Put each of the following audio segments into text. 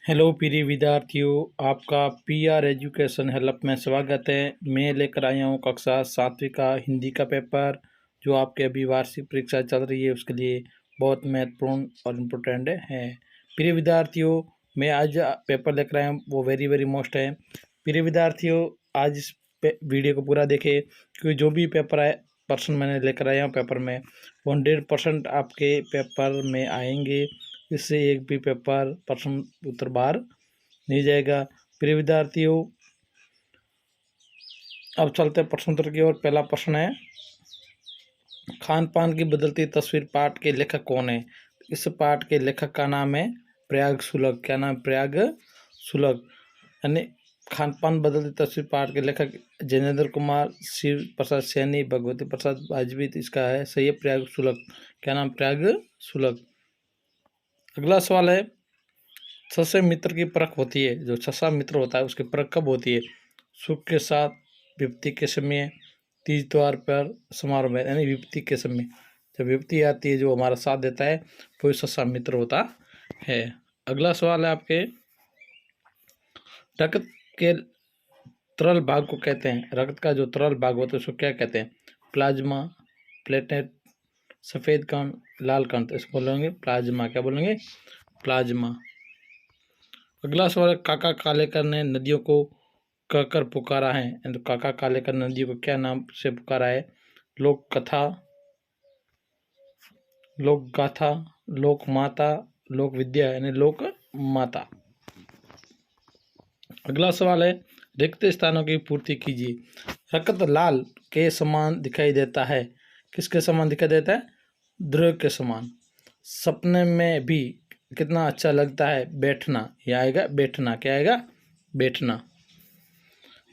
Hello प्रिय विद्यार्थियों, आपका पीआर एजुकेशन हेल्प में स्वागत है। मैं लेकर आया हूँ कक्षा 7वीं का हिंदी का पेपर, जो आपके अभी वार्षिक परीक्षा चल रही है उसके लिए बहुत महत्वपूर्ण और इम्पोर्टेंट है। प्रिय विद्यार्थियों, मैं आज पेपर लेकर आया हूँ, वो वेरी वेरी मोस्ट है। प्रिय विद्यार्थियों, आज इस वीडियो को पूरा देखें, क्योंकि जो भी पेपर है पर्सन मैंने लेकर आया हूँ पेपर में 100% आपके पेपर में आएंगे। इससे एक भी पेपर प्रश्न उत्तर बाहर नहीं जाएगा। प्रिय विद्यार्थियों, अब चलते हैं प्रश्न उत्तर की ओर। पहला प्रश्न है, खान पान की बदलती तस्वीर पाठ के लेखक कौन है? इस पाठ के लेखक का नाम है प्रयाग सुलग। क्या नाम? प्रयाग सुलग। यानी खान पान बदलती तस्वीर पाठ के लेखक जैनेन्द्र कुमार, शिव प्रसाद सैनी, भगवती प्रसाद वाजपेयी। इसका है सही है प्रयाग सुलग। क्या नाम? प्रयाग सुलग। अगला सवाल है, छसे मित्र की परख होती है। जो छसा मित्र होता है उसकी परख कब होती है? सुख के साथ, विपत्ति के समय, तीज त्योहार पर, समारोह में। यानी विपत्ति के समय, जब विपत्ति आती है जो हमारा साथ देता है वो छसा मित्र होता है। अगला सवाल है आपके, रक्त के तरल भाग को कहते हैं, रक्त का जो तरल भाग होता है उसको क्या कहते हैं? प्लाज्मा, प्लेटलेट, सफ़ेद कण, लाल कण। तो इसको बोलेंगे प्लाज्मा। क्या बोलेंगे? प्लाज्मा। अगला सवाल, काका कालेकर ने नदियों को कहकर पुकारा है। तो काका कालेकर नदियों को क्या नाम से पुकारा है? लोक कथा, लोक गाथा, लोक माता, लोक विद्या। यानी लोक माता। अगला सवाल है, रिक्त स्थानों की पूर्ति कीजिए। रक्त लाल के समान दिखाई देता है। किसके समान दिखाई देता है? द्रव के समान। सपने में भी कितना अच्छा लगता है बैठना। यह आएगा बैठना। क्या आएगा? बैठना।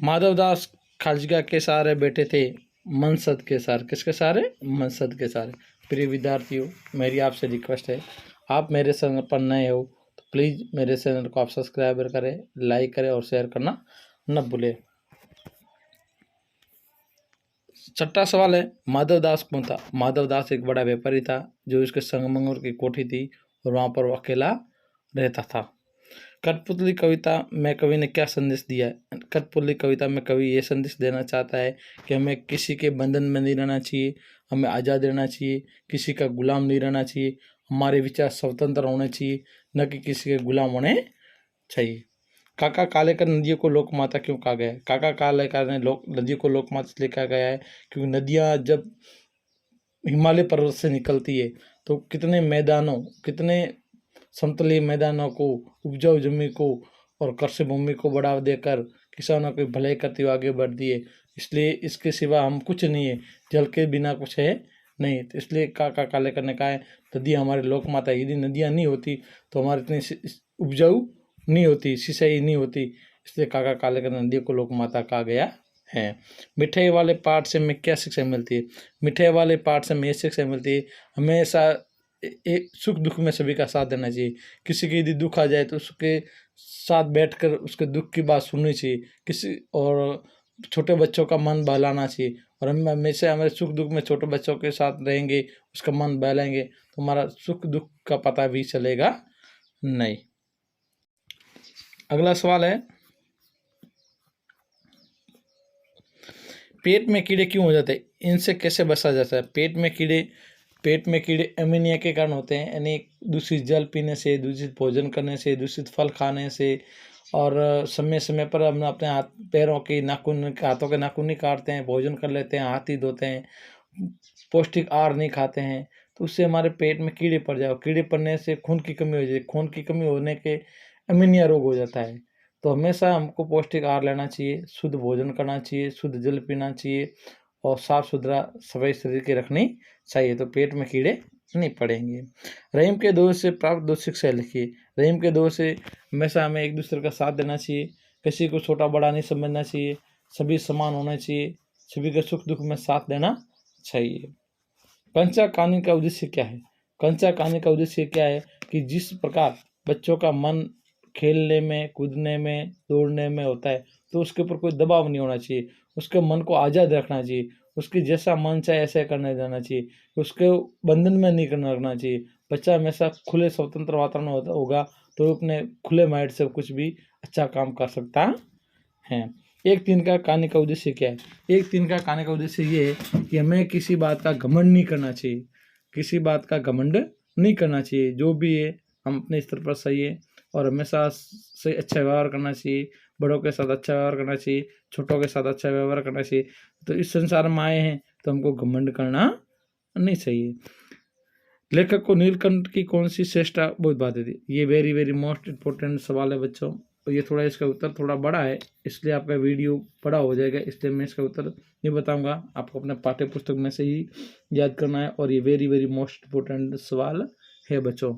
माधवदास खालजिगा के सहारे बैठे थे, मनसद के सहारे। किसके सहारे? मनसद के सहारे। प्रिय विद्यार्थियों, मेरी आपसे रिक्वेस्ट है, आप मेरे चैनल पर नए हो तो प्लीज़ मेरे चैनल को आप सब्सक्राइब करें, लाइक करें और शेयर करना न भूलें। छठा सवाल है, माधवदास कौन था? माधवदास एक बड़ा व्यापारी था जो इसके संगमरमर की कोठी थी और वहाँ पर वो अकेला रहता था। कठपुतली कविता में कवि ने क्या संदेश दिया है? कठपुतली कविता में कवि ये संदेश देना चाहता है कि हमें किसी के बंधन में नहीं रहना चाहिए, हमें आज़ाद रहना चाहिए, किसी का गुलाम नहीं रहना चाहिए, हमारे विचार स्वतंत्र होने चाहिए, न कि किसी के गुलाम होने चाहिए। काका कालेकर नदियों को लोकमाता क्यों कहा गया है? काका कालेकर ने नदियों को लोकमाता इसलिए कहा गया है क्योंकि नदियाँ जब हिमालय पर्वत से निकलती है तो कितने मैदानों, कितने समतलीय मैदानों को, उपजाऊ जमीन को और कृषि भूमि को बढ़ावा देकर किसानों की भलाई करती हुई आगे बढ़ती है। इसलिए इसके सिवा हम कुछ नहीं है, जल के बिना कुछ है नहीं। तो इसलिए काका कालेकर ने कहा है नदियाँ हमारी लोक माता। यदि नदियाँ नहीं होती तो हमारी इतनी उपजाऊ नहीं होती, सिंचाई नहीं होती। इसलिए काका कालेकर नदियों को लोक माता कहा गया है। मिठाई वाले पाठ से हमें क्या शिक्षा मिलती है? मिठाई वाले पाठ से हमें ये शिक्षा मिलती है, हमेशा एक सुख दुख में सभी का साथ देना चाहिए। किसी की यदि दुख आ जाए तो उसके साथ बैठकर उसके दुख की बात सुननी चाहिए। किसी और छोटे बच्चों का मन बहलाना चाहिए, और हम हमेशा हमारे सुख दुख में छोटे बच्चों के साथ रहेंगे, उसका मन बहलाएंगे तो हमारा सुख दुख का पता भी चलेगा नहीं। अगला सवाल है, पेट में कीड़े क्यों हो जाते हैं? इनसे कैसे बचा जाता है? पेट में कीड़े अमीनिया के कारण होते हैं, यानी दूषित जल पीने से, दूषित भोजन करने से, दूषित फल खाने से, और समय समय पर हम अपने हाथ पैरों की नाखून, हाथों के नाखून नहीं काटते हैं, भोजन कर लेते हैं, हाथ ही धोते हैं, पौष्टिक आहार नहीं खाते हैं, तो उससे हमारे पेट में कीड़े पड़ जाए। कीड़े पड़ने से खून की कमी हो जाए, खून की कमी होने के अमीनिया रोग हो जाता है। तो हमेशा हमको पौष्टिक आहार लेना चाहिए, शुद्ध भोजन करना चाहिए, शुद्ध जल पीना चाहिए और साफ़ सुथरा सफाई शरीर की रखनी चाहिए, तो पेट में कीड़े नहीं पड़ेंगे। रहीम के दोष से प्राप्त 2 शिक्षा लिखिए। रहीम के दोष से हमेशा हमें एक दूसरे का साथ देना चाहिए, किसी को छोटा बड़ा नहीं समझना चाहिए, सभी समान होना चाहिए, सभी के सुख दुख में साथ देना चाहिए। कंचा कहानी का उद्देश्य क्या है? कंचा कहानी का उद्देश्य क्या है कि जिस प्रकार बच्चों का मन खेलने में, कूदने में, दौड़ने में होता है, तो उसके ऊपर कोई दबाव नहीं होना चाहिए, उसके मन को आज़ाद रखना चाहिए, उसकी जैसा मन चाहे ऐसे करने देना चाहिए, उसके बंधन में नहीं करना रखना चाहिए। बच्चा हमेशा खुले स्वतंत्र वातावरण होगा तो अपने खुले माइंड से कुछ भी अच्छा काम कर सकता है। एक तीन का कहने का उद्देश्य क्या है? एक तीन का कहने का उद्देश्य ये है कि हमें किसी बात का घमंड नहीं करना चाहिए, किसी बात का घमंड नहीं करना चाहिए। जो भी है हम अपने स्तर पर सही है और हमेशा से अच्छा व्यवहार करना चाहिए, बड़ों के साथ अच्छा व्यवहार करना चाहिए, छोटों के साथ अच्छा व्यवहार करना चाहिए। तो इस संसार में आए हैं तो हमको घमंड करना नहीं चाहिए। लेखक को नीलकंठ की कौन सी श्रेष्ठता बहुत बात थी? ये वेरी वेरी मोस्ट इम्पोर्टेंट सवाल है बच्चों। तो ये थोड़ा इसका उत्तर थोड़ा बड़ा है, इसलिए आपका वीडियो बड़ा हो जाएगा, इसलिए मैं इसका उत्तर नहीं बताऊंगा। आपको अपने पाठ्य पुस्तक में से ही याद करना है और ये वेरी वेरी मोस्ट इम्पोर्टेंट सवाल है बच्चों।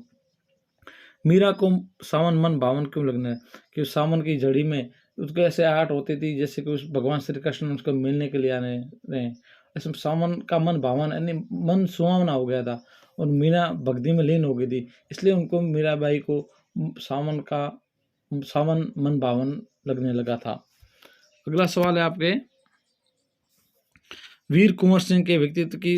मीरा को सावन मन भावन क्यों लगना है? कि सावन की जड़ी में उसको ऐसे आहट होती थी जैसे कि उस भगवान श्री कृष्ण उसको मिलने के लिए आने रहे। ऐसे सावन का मन भावन यानी मन सुहावना हो गया था और मीरा भक्ति में लीन हो गई थी, इसलिए उनको मीराबाई को सावन मन भावन लगने लगा था। अगला सवाल है आपके, वीर कुंवर सिंह के व्यक्तित्व की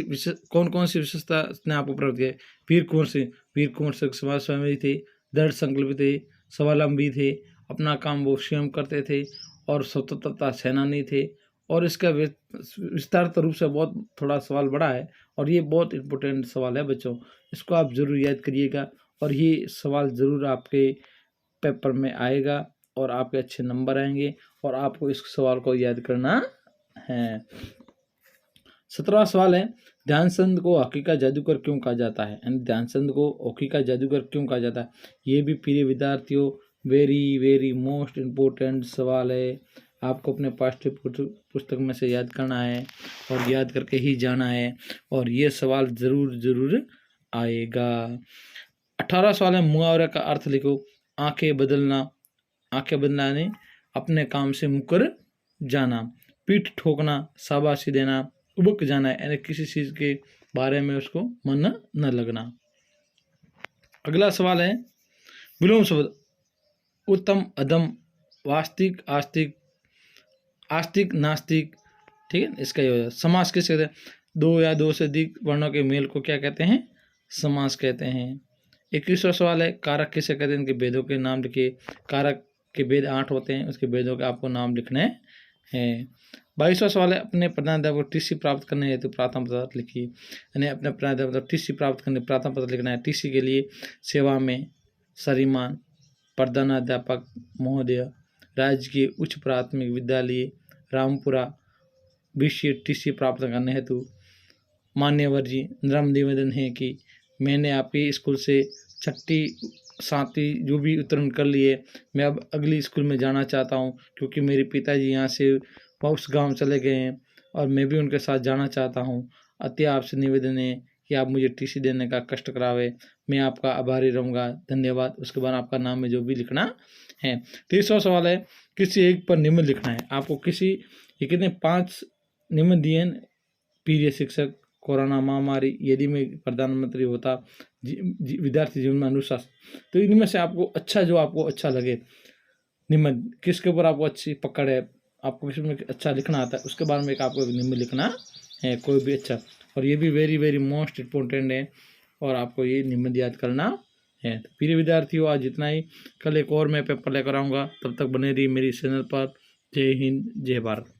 कौन कौन सी विशेषता ने आपको प्राप्त किया? वीर कुंवर सिंह समाज स्वामी थे, दृढ़ संकल्प थे, स्वावलंबी थे, अपना काम वो स्वयं करते थे और स्वतंत्रता सेनानी थे। और इसका विस्तारित रूप से बहुत थोड़ा सवाल बड़ा है और ये बहुत इंपॉर्टेंट सवाल है बच्चों, इसको आप जरूर याद करिएगा और ये सवाल ज़रूर आपके पेपर में आएगा और आपके अच्छे नंबर आएंगे और आपको इस सवाल को याद करना है। 17वां सवाल है, ध्यानचंद को हॉकी का जादूगर क्यों कहा जाता है? यानी ध्यानचंद को हॉकी का जादूगर क्यों कहा जाता है? ये भी प्रिय विद्यार्थियों वेरी वेरी मोस्ट इम्पोर्टेंट सवाल है, आपको अपने पाठ्य पुस्तक में से याद करना है और याद करके ही जाना है और ये सवाल जरूर जरूर आएगा। 18वां सवाल है, मुहावरे का अर्थ लिखो। आंखें बदलना यानी अपने काम से मुकर जाना, पीठ ठोकना, शाबाशी देना, उबक जाना यानी किसी चीज के बारे में उसको मन न लगना। अगला सवाल है, विलोम शब्द उत्तम अधम, वास्तविक आस्तिक, आस्तिक नास्तिक, ठीक है, इसका ये हो जाए। समास किसे कहते हैं? दो या दो से अधिक वर्णों के मेल को क्या कहते हैं? समास कहते हैं। 21वां सवाल है, कारक किसे कहते हैं? इनके भेदों के नाम लिखिए। कारक के भेद 8 होते हैं, उसके भेदों के आपको नाम लिखने हैं। 22वां सवाल है, अपने प्रधानाध्यापक को टीसी प्राप्त करने हेतु प्रार्थना पत्र लिखिए। यानी अपने प्रधानाध्यापक टीसी प्राप्त करने प्रार्थना पत्र लिखना है। टीसी के लिए सेवा में श्रीमान प्रधानाध्यापक महोदय, राजकीय उच्च प्राथमिक विद्यालय रामपुरा विषय टीसी प्राप्त करने हेतु मान्यवर जी नम्र निवेदन है कि मैंने आपके स्कूल से 6ठी 7वीं जो भी उत्तीर्ण कर लिए, मैं अब अगली स्कूल में जाना चाहता हूँ क्योंकि मेरे पिताजी यहाँ से उस गांव चले गए हैं और मैं भी उनके साथ जाना चाहता हूँ। अतः आपसे निवेदन है कि आप मुझे टीसी देने का कष्ट करावे, मैं आपका आभारी रहूँगा, धन्यवाद। उसके बाद आपका नाम में जो भी लिखना है। 30वां सवाल है, किसी एक पर निम्न लिखना है। आपको किसी ये कितने 5 निम्न दिए, प्रिय शिक्षक, कोरोना महामारी, यदि मैं प्रधानमंत्री होता, विद्यार्थी जीवन में अनुशासन, तो इनमें से आपको अच्छा जो आपको अच्छा लगे निम्न, किसके ऊपर आपको अच्छी पकड़ है, आपको किसमें अच्छा लिखना आता है, उसके बारे में एक आपको निम्न लिखना है, कोई भी अच्छा। और ये भी वेरी वेरी मोस्ट इम्पोर्टेंट है और आपको ये निम्न याद करना है। तो प्रिय विद्यार्थियों, आज इतना ही। कल एक और मैं पेपर लेकर आऊँगा, तब तक बने रहिए मेरी चैनल पर। जय हिंद, जय भारत।